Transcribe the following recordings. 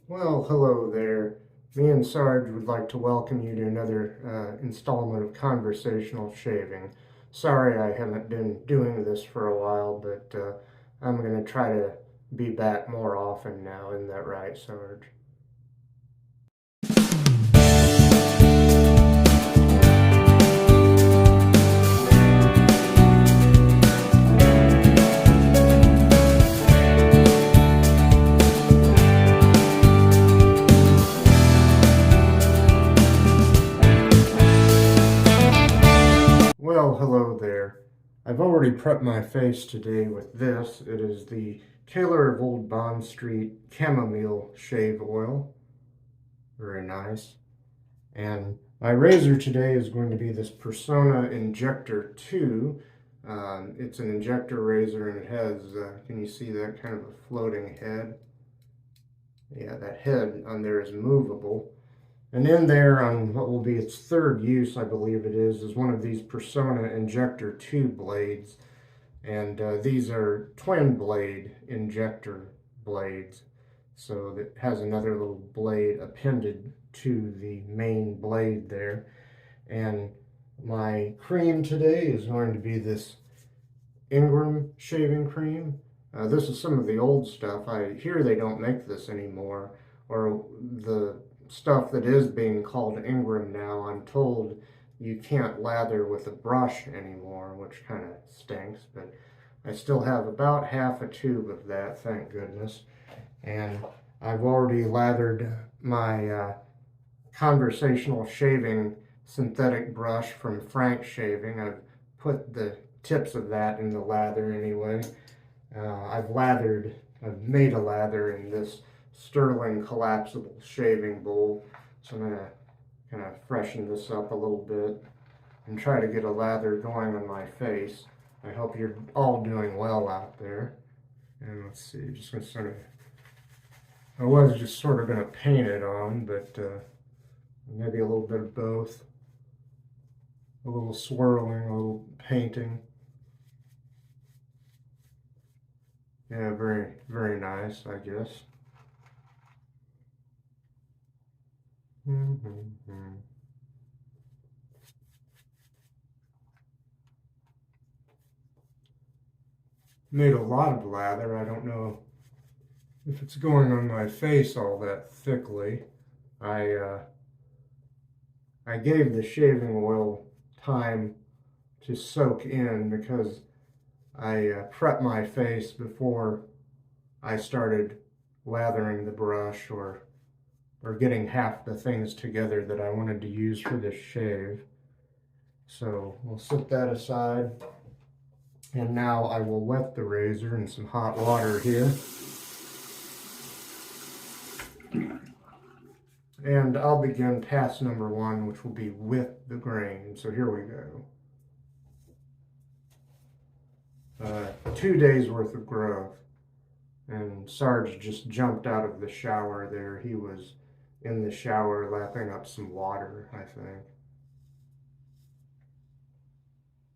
Well, hello there. Me and Sarge would like to welcome you to another installment of Conversational Shaving. Sorry I haven't been doing this for a while, but I'm going to try to be back more often now. Isn't that right, Sarge? Well, hello there. I've already prepped my face today with this. It is the Taylor of Old Bond Street Chamomile Shave Oil. Very nice. And my razor today is going to be this Personna Injector II. It's an injector razor and it has, can you see that kind of a floating head? Yeah, that head on there is movable. And in there, on what will be its third use, I believe it is one of these Personna Injector II blades. And these are twin blade injector blades. So that has another little blade appended to the main blade there. And my cream today is going to be this Ingram shaving cream. This is some of the old stuff. I hear they don't make this anymore, or the stuff that is being called Ingram now, I'm told you can't lather with a brush anymore, which kind of stinks, but I still have about half a tube of that, thank goodness. And I've already lathered my conversational shaving synthetic brush from Frank Shaving. I've put the tips of that in the lather anyway. I've made a lather in this Stirling collapsible shaving bowl. So I'm gonna kind of freshen this up a little bit and try to get a lather going on my face. I hope you're all doing well out there. And let's see, just gonna sort of, I was just sort of gonna paint it on, but maybe a little bit of both. A little swirling, a little painting. Yeah, very, very nice, I guess. Made a lot of lather. I don't know if it's going on my face all that thickly. I gave the shaving oil time to soak in because I prepped my face before I started lathering the brush or getting half the things together that I wanted to use for this shave. So we'll set that aside. And now I will wet the razor in some hot water here. And I'll begin pass number 1, which will be with the grain. So here we go. 2 days worth of growth. And Sarge just jumped out of the shower there. He was in the shower lapping up some water, I think.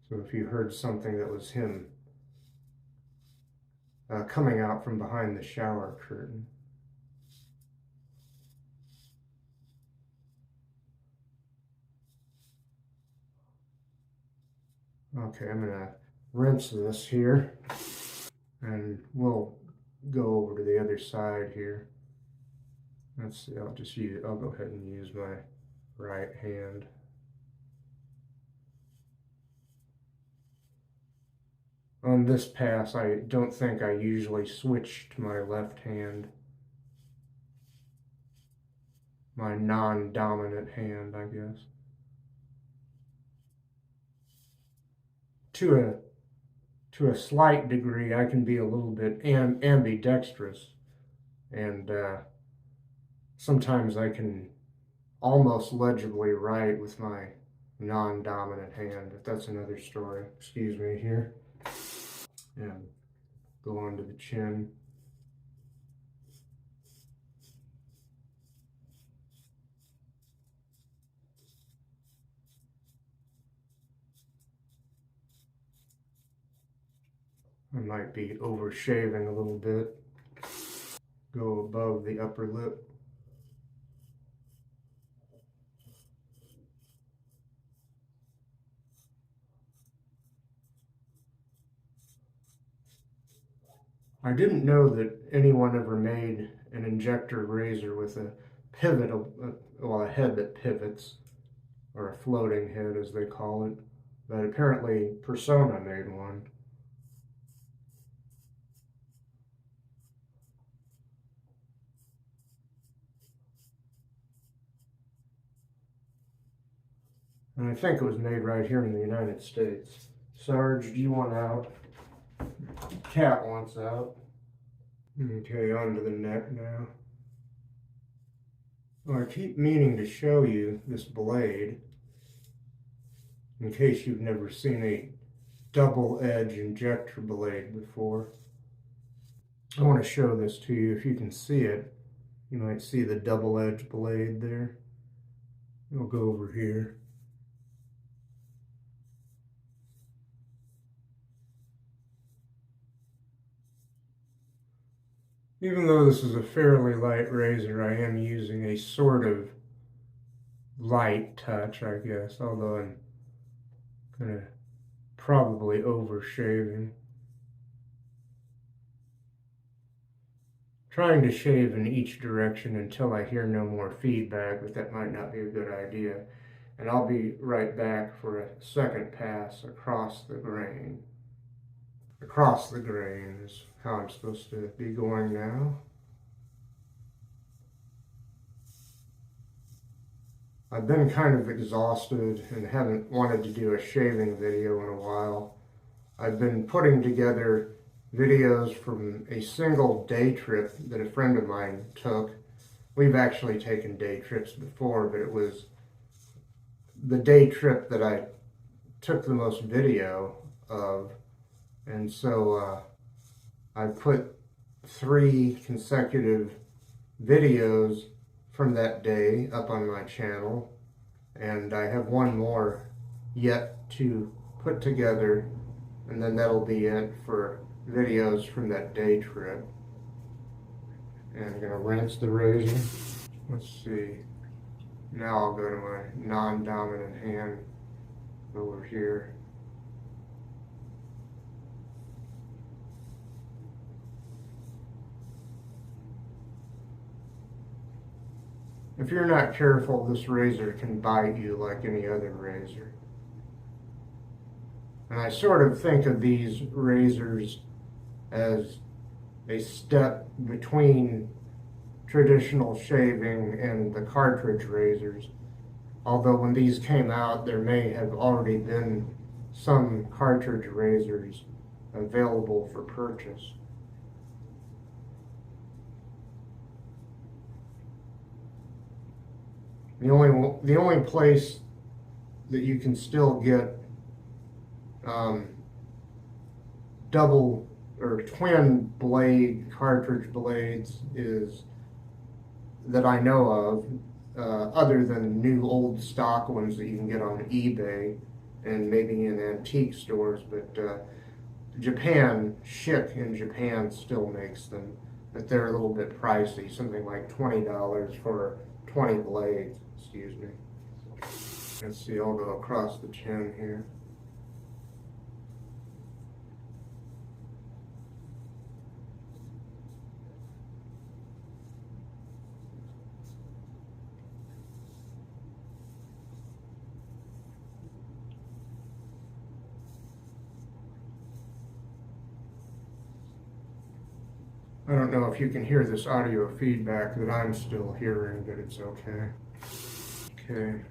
So if you heard something, that was him coming out from behind the shower curtain. Okay, I'm gonna rinse this here and we'll go over to the other side here. Let's see, I'll go ahead and use my right hand. On this pass, I don't think I usually switch to my left hand. My non-dominant hand, I guess. To a slight degree, I can be a little bit ambidextrous, and sometimes I can almost legibly write with my non-dominant hand, but that's another story. Excuse me here. And go on to the chin. I might be over shaving a little bit. Go above the upper lip. I didn't know that anyone ever made an injector razor with a pivot, well, a head that pivots, or a floating head as they call it, but apparently Personna made one. And I think it was made right here in the United States. Sarge, do you want out? Cat wants out. Okay, on to the neck now. Well, I keep meaning to show you this blade in case you've never seen a double edge injector blade before. I want to show this to you. If you can see it, you might see the double edge blade there. I'll go over here. Even though this is a fairly light razor, I am using a sort of light touch, I guess, although I'm gonna probably over shaving. Trying to shave in each direction until I hear no more feedback, but that might not be a good idea. And I'll be right back for a second pass across the grain. Across the grain is how I'm supposed to be going now. I've been kind of exhausted and haven't wanted to do a shaving video in a while. I've been putting together videos from a single day trip that a friend of mine took. We've actually taken day trips before, but it was the day trip that I took the most video of. And so I put 3 consecutive videos from that day up on my channel, and I have one more yet to put together, and then that'll be it for videos from that day trip. And I'm gonna rinse the razor. Let's see. Now I'll go to my non-dominant hand over here. If you're not careful, this razor can bite you like any other razor. And I sort of think of these razors as a step between traditional shaving and the cartridge razors. Although when these came out, there may have already been some cartridge razors available for purchase. The only place that you can still get double or twin blade cartridge blades is that I know of, other than new old stock ones that you can get on eBay and maybe in antique stores, but Japan, Schick in Japan still makes them, but they're a little bit pricey, something like $20 for 20 blades, excuse me. Let's see, I'll go across the chin here. I don't know if you can hear this audio feedback that I'm still hearing, but it's okay. Okay.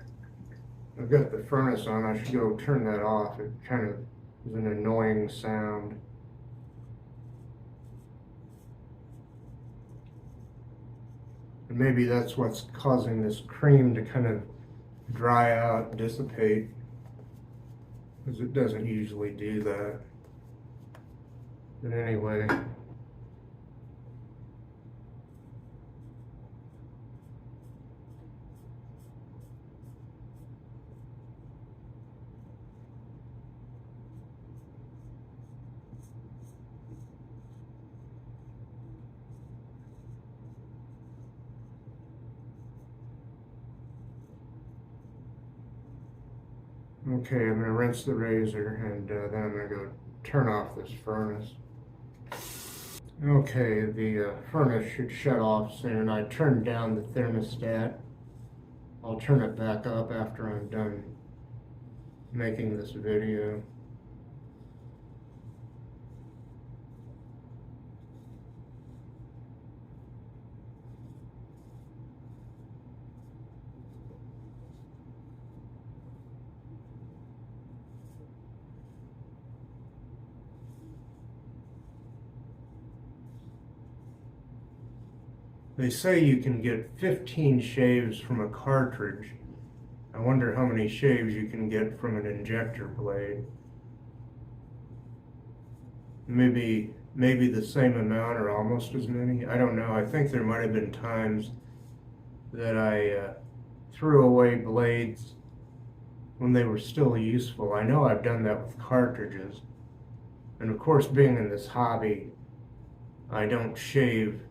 I've got the furnace on. I should go turn that off. It kind of is an annoying sound. And maybe that's what's causing this cream to kind of dry out, dissipate, because it doesn't usually do that. But anyway. Okay, I'm going to rinse the razor, and then I'm going to go turn off this furnace. Okay, the furnace should shut off soon. I turned down the thermostat. I'll turn it back up after I'm done making this video. They say you can get 15 shaves from a cartridge. I wonder how many shaves you can get from an injector blade. Maybe the same amount or almost as many. I don't know. I think there might have been times that I threw away blades when they were still useful. I know I've done that with cartridges. And of course, being in this hobby, I don't shave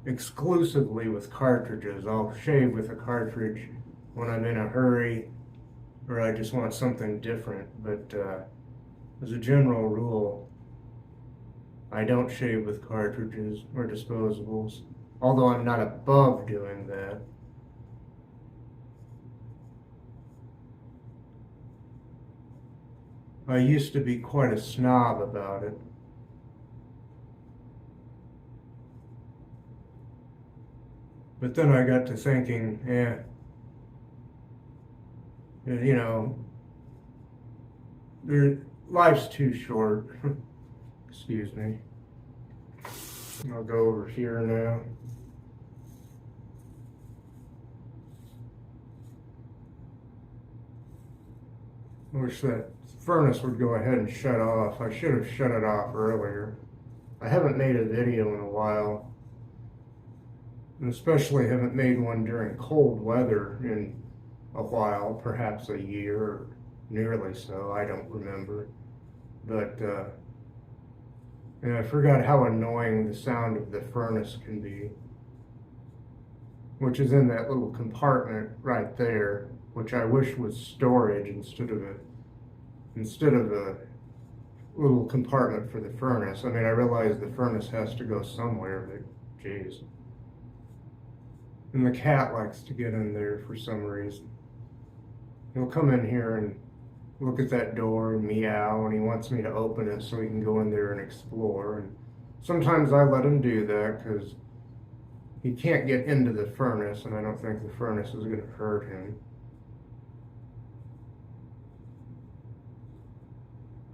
exclusively with cartridges. I'll shave with a cartridge when I'm in a hurry or I just want something different. But as a general rule, I don't shave with cartridges or disposables, although I'm not above doing that. I used to be quite a snob about it. But then I got to thinking, you know, life's too short. Excuse me. I'll go over here now. I wish that furnace would go ahead and shut off. I should have shut it off earlier. I haven't made a video in a while, and especially haven't made one during cold weather in a while, perhaps a year or nearly so, I don't remember. But and I forgot how annoying the sound of the furnace can be, which is in that little compartment right there, which I wish was storage instead of a little compartment for the furnace. I mean, I realize the furnace has to go somewhere, but geez. And the cat likes to get in there for some reason. He'll come in here and look at that door and meow, and he wants me to open it so he can go in there and explore. And sometimes I let him do that because he can't get into the furnace, and I don't think the furnace is going to hurt him.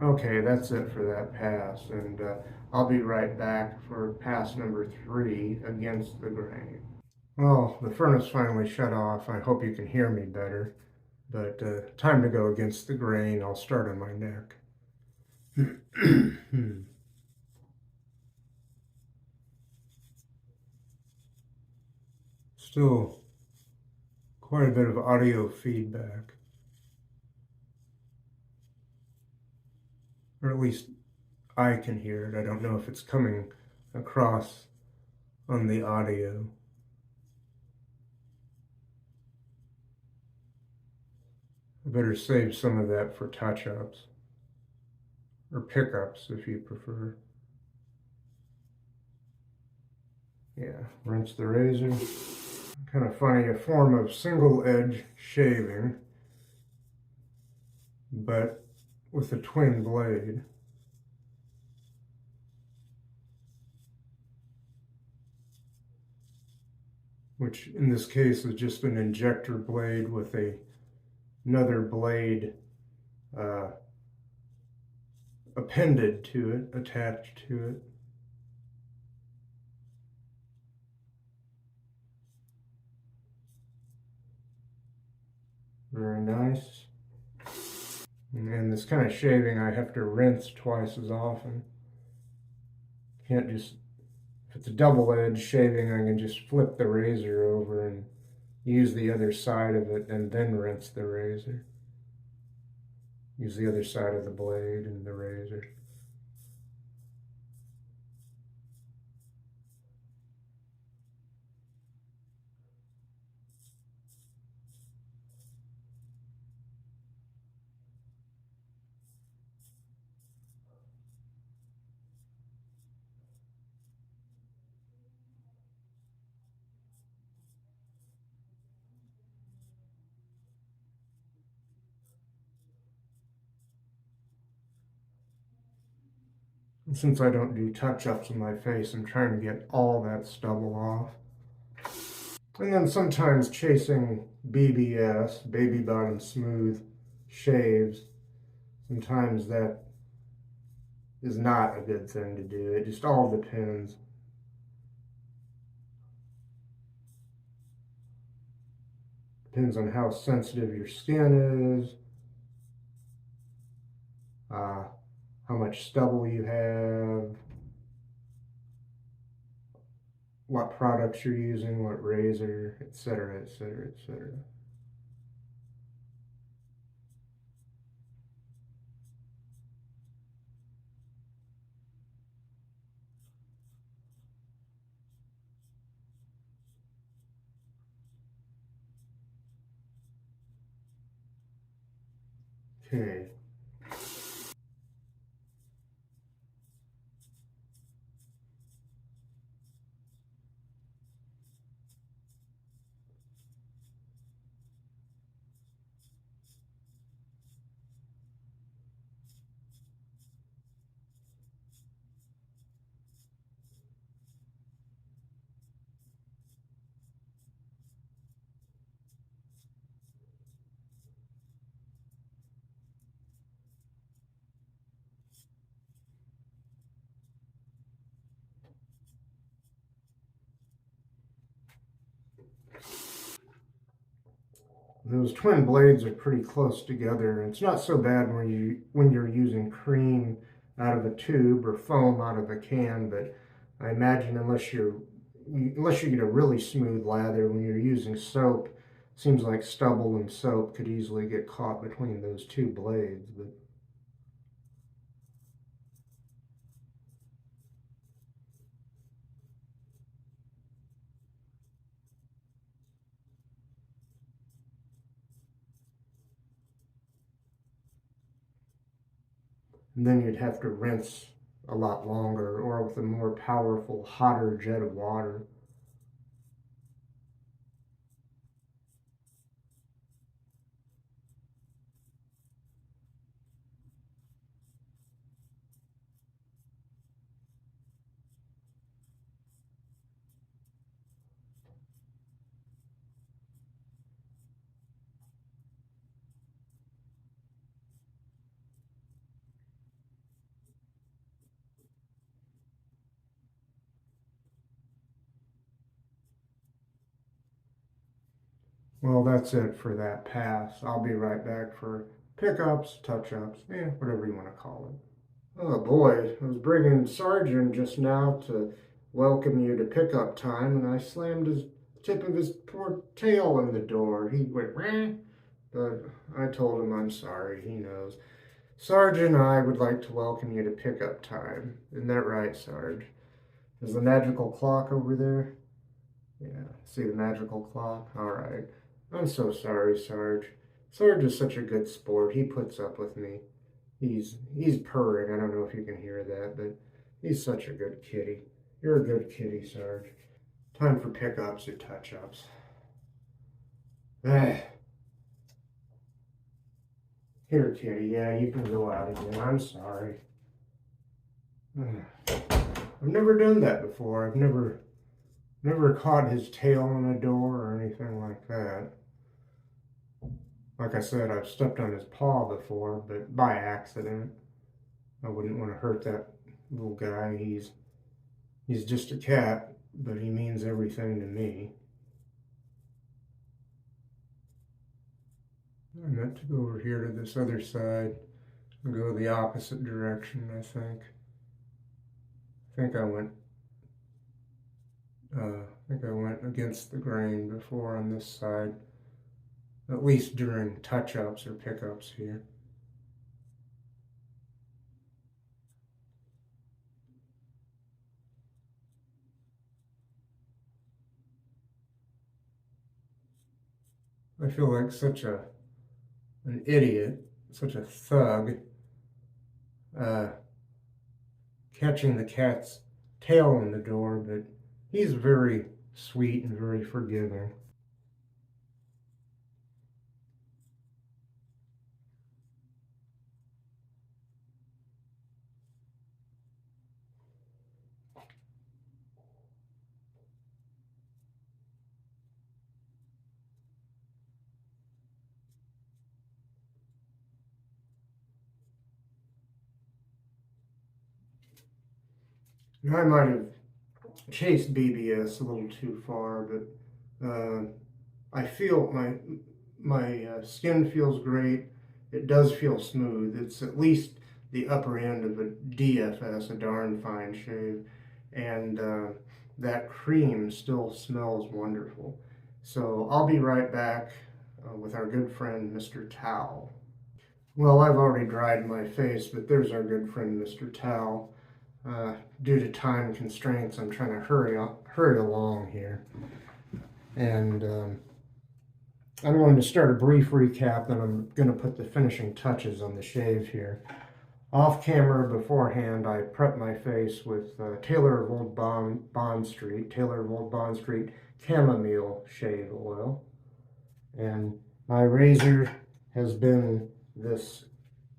Okay, that's it for that pass, and I'll be right back for pass number 3 against the grain. Well, the furnace finally shut off. I hope you can hear me better. But time to go against the grain. I'll start on my neck. Still quite a bit of audio feedback. Or at least I can hear it. I don't know if it's coming across on the audio. I better save some of that for touch-ups. Or pickups, if you prefer. Yeah, rinse the razor. Kind of funny, a form of single edge shaving, but with a twin blade. Which in this case is just an injector blade with another blade appended to it, attached to it. Very nice. And this kind of shaving, I have to rinse twice as often. Can't just, if it's a double-edged shaving, I can just flip the razor over and use the other side of it and then rinse the razor. Use the other side of the blade and the razor. And since I don't do touch-ups on my face, I'm trying to get all that stubble off. And then sometimes chasing BBS, baby bottom smooth shaves, sometimes that is not a good thing to do. It just all depends. Depends on how sensitive your skin is, how much stubble you have, what products you're using, what razor, etc., etc., etc. Okay. Those twin blades are pretty close together. It's not so bad when you're using cream out of a tube or foam out of a can, but I imagine unless you get a really smooth lather, when you're using soap, seems like stubble and soap could easily get caught between those two blades. But and then you'd have to rinse a lot longer or with a more powerful, hotter jet of water. Well, that's it for that pass. I'll be right back for pickups, touch-ups, whatever you want to call it. Oh boy, I was bringing Sergeant just now to welcome you to pickup time, and I slammed his tip of his poor tail in the door. He went, "Rah," but I told him I'm sorry. He knows. Sarge and I would like to welcome you to pickup time. Isn't that right, Sarge? Is the magical clock over there? Yeah, see the magical clock? All right. I'm so sorry, Sarge. Sarge is such a good sport. He puts up with me. He's purring. I don't know if you can hear that, but he's such a good kitty. You're a good kitty, Sarge. Time for pickups or touch-ups. Ah, here, kitty. Yeah, you can go out again. I'm sorry. Ah, I've never done that before. I've never caught his tail on a door or anything like that. Like I said, I've stepped on his paw before, but by accident. I wouldn't want to hurt that little guy. He's just a cat, but he means everything to me. I meant to go over here to this other side and go the opposite direction, I think. I think I went against the grain before on this side, at least during touch-ups or pickups here. I feel like such an idiot, such a thug, uh, catching the cat's tail in the door, but he's very sweet and very forgiving. I might have chased BBS a little too far, but I feel my skin feels great. It does feel smooth. It's at least the upper end of a DFS, a darn fine shave, and that cream still smells wonderful. So I'll be right back with our good friend Mr. Towel. Well, I've already dried my face, but there's our good friend Mr. Towel. Due to time constraints, I'm trying to hurry along here. And I'm going to start a brief recap, then I'm going to put the finishing touches on the shave here. Off camera beforehand, I prepped my face with Taylor of Old Bond Street Chamomile Shave Oil. And my razor has been this,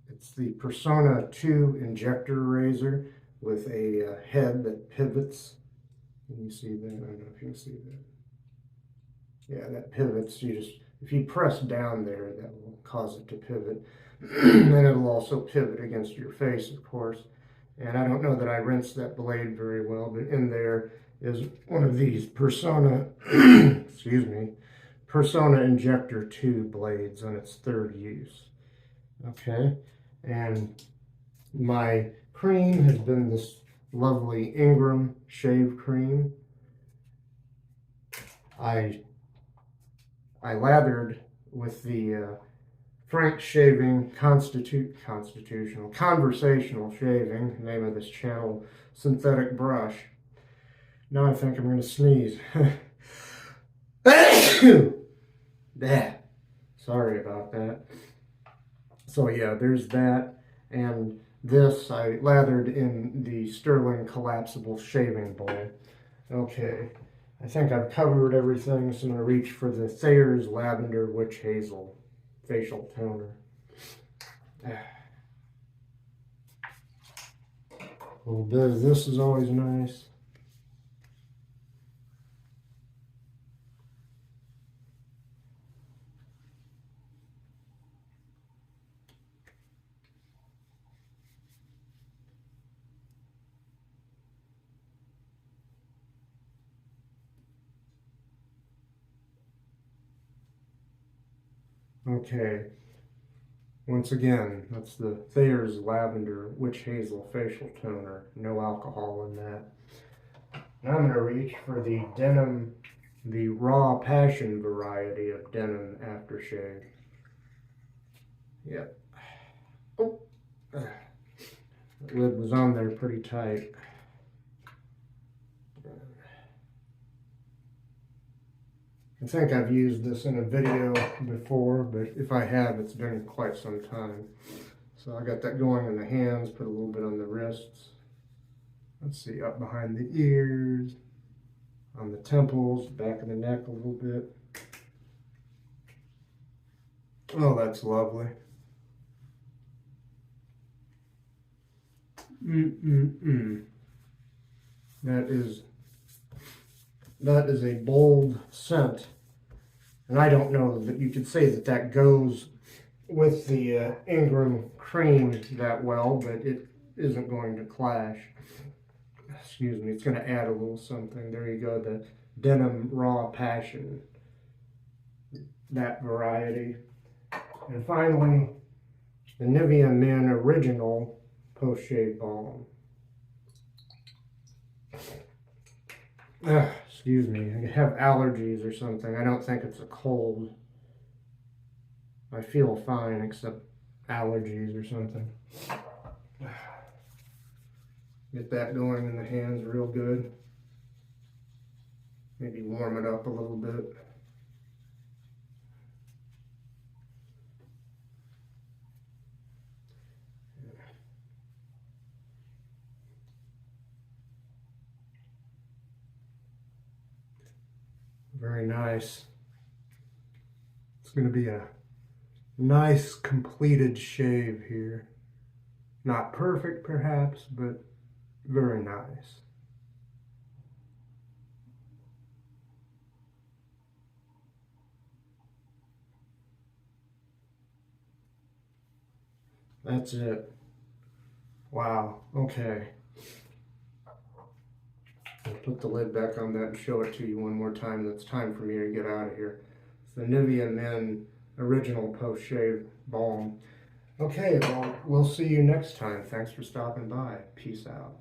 it's the Personna 2 Injector razor with a head that pivots. Can you see that? I don't know if you can see that. Yeah, that pivots. If you press down there, that will cause it to pivot. And it'll also pivot against your face, of course. And I don't know that I rinsed that blade very well, but in there is one of these Personna, excuse me, Personna Injector II blades on its third use. Okay, and my cream has been this lovely Ingram shave cream. I lathered with the Frank Shaving Conversational Shaving, name of this channel, synthetic brush. Now I think I'm going to sneeze. Sorry about that. So yeah, there's that. And this I lathered in the Stirling collapsible shaving bowl. Okay, I think I've covered everything, so I'm going to reach for the Thayers Lavender Witch Hazel facial toner. A little bit of this is always nice. Okay, once again, that's the Thayers Lavender Witch Hazel Facial Toner. No alcohol in that. Now I'm going to reach for the Raw Passion variety of Denim aftershave. Yep. Oh, the lid was on there pretty tight. I think I've used this in a video before, but if I have, it's been quite some time. So I got that going in the hands, put a little bit on the wrists. Let's see, up behind the ears, on the temples, back of the neck a little bit. Oh, that's lovely. That is a bold scent. And I don't know that you could say that that goes with the Ingram cream that well, but it isn't going to clash. Excuse me, it's going to add a little something. There you go, the Denim Raw Passion, that variety. And finally, the Nivea Men Original Post-Shave Balm. Excuse me, I have allergies or something. I don't think it's a cold. I feel fine except allergies or something. Get that going in the hands real good. Maybe warm it up a little bit. Very nice. It's going to be a nice completed shave here. Not perfect perhaps, but very nice. That's it. Wow, okay. put the lid back on that and show it to you one more time. It's time for me to get out of here. It's the Nivea Men Original Post-Shave Balm. Okay, well, we'll see you next time. Thanks for stopping by. Peace out.